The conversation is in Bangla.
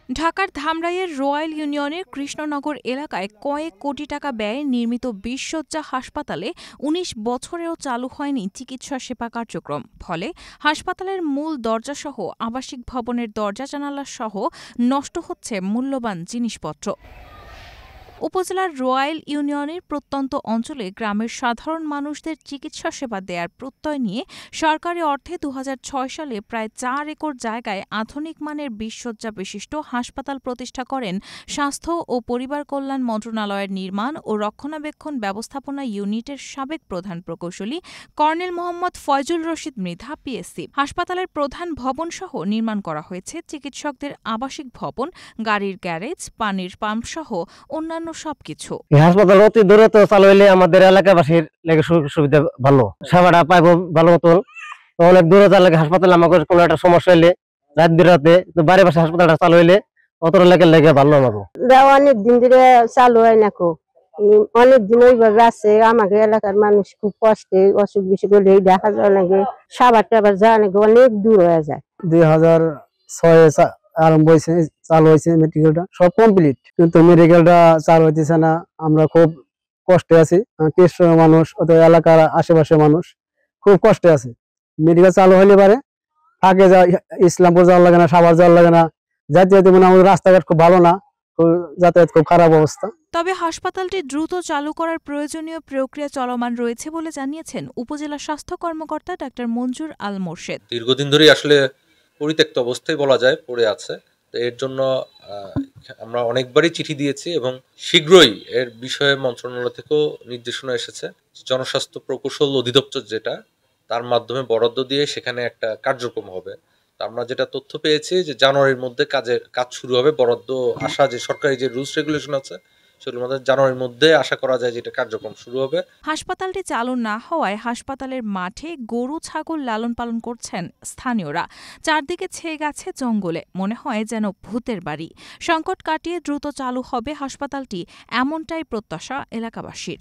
ঢাকার ধামরাইয়ের রয়্যাল ইউনিয়নের কৃষ্ণনগর এলাকায় কয়েক কোটি টাকা ব্যয়ে নির্মিত ২০ শয্যা হাসপাতালে ১৯ বছরেও চালু হয়নি চিকিৎসা সেবা কার্যক্রম। ফলে হাসপাতালের মূল দরজাসহ আবাসিক ভবনের দরজা-জানালাসহ নষ্ট হচ্ছে মূল্যবান জিনিসপত্র। উপজেলার রয়্যাল ইউনিয়নের প্রত্যন্ত অঞ্চলে গ্রামের সাধারণ মানুষদের চিকিৎসা সেবা দেয়ার প্রত্যয় নিয়ে সরকারি অর্থে ২০০৬ সালে প্রায় ৪ একর জায়গায় আধুনিক মানের ২০ শয্যা বিশিষ্ট হাসপাতাল প্রতিষ্ঠা করেন স্বাস্থ্য ও পরিবার কল্যাণ মন্ত্রণালয়ের নির্মাণ ও রক্ষণাবেক্ষণ ব্যবস্থাপনা ইউনিটের সাবেক প্রধান প্রকৌশলী কর্নেল মোহাম্মদ ফয়জুল রশিদ মৃধা পিএসসি। হাসপাতালের প্রধান ভবনসহ নির্মাণ করা হয়েছে চিকিৎসকদের আবাসিক ভবন, গাড়ির গ্যারেজ, পানির পাম্পসহ অন্যান্য সবকিছু। হাসপাতাল অতি দূরত্ব চালু হইলে আমাদের এলাকাবাসীর লেগে সুবিধা ভালো, সেবাটা পাইব ভালো মতন। অনেক দূরে লাগে হাসপাতালে আমাদের কোনো একটা সমস্যা হইলে রাত বিরাতে বাড়ি পাশে হাসপাতালটা চালু হইলে অত লেগে ভালো আমাকে। অনেক দিন ধরে চালু হয় না, অনেক দিন ওইভাবে আছে। আমাকে এলাকার মানুষ খুব কষ্টে অসুখ বিসুখ হলে দেখা যায় নাকি সাবার টাবার যাওয়া নাকি অনেক দূর হয়ে যায়। 2006 আরম্ভ হয়েছে, চালু হয়েছে মেডিকেলটা, সব কমপ্লিট, কিন্তু মেডিকেলটা চালু হইতেছে না। আমরা খুব কষ্টে আছি, কৃষক মানুষ, এলাকার আশেপাশের মানুষ খুব কষ্টে আছে। মেডিকেল চালু হইলে পারে আগে ইসলামপুর যাওয়ার লাগে না, সাভার যাওয়ার লাগে না, যাতায়াত মানে আমাদের রাস্তাঘাট খুব ভালো না, যাতায়াত খুব খারাপ অবস্থা। তবে হাসপাতালটি দ্রুত চালু করার প্রয়োজনীয় প্রক্রিয়া চলমান রয়েছে বলে জানিয়েছেন উপজেলা স্বাস্থ্য কর্মকর্তা ডাক্তার মঞ্জুর আল মোর্শেদ। দীর্ঘদিন ধরেই আসলে পরিত্যক্ত অবস্থায় বলা যায় পড়ে আছে। তো এর জন্য আমরা অনেকবারই চিঠি দিয়েছি এবং শীঘ্রই এর বিষয়ে মন্ত্রণালয় থেকেও নির্দেশনা এসেছে। জনস্বাস্থ্য প্রকৌশল অধিদপ্তর যেটা, তার মাধ্যমে বরাদ্দ দিয়ে সেখানে একটা কার্যক্রম হবে। আমরা যেটা তথ্য পেয়েছি যে জানুয়ারির মধ্যে কাজ শুরু হবে। বরাদ্দ আসা যে সরকারি যে রুলস রেগুলেশন আছে সেগুলোর মধ্যে জানুয়ারির মধ্যে আশা করা যায় যে এটা কার্যক্রম শুরু হবে। হাসপাতালটি চালু না হওয়ায় হাসপাতালের মাঠে গরু ছাগল লালন পালন করছেন স্থানীয়রা। চারদিকে ছেয়ে গেছে জঙ্গলে, মনে হয় যেন ভূতের বাড়ি। সংকট কাটিয়ে দ্রুত চালু হবে হাসপাতালটি, এমনটাই প্রত্যাশা এলাকাবাসীর।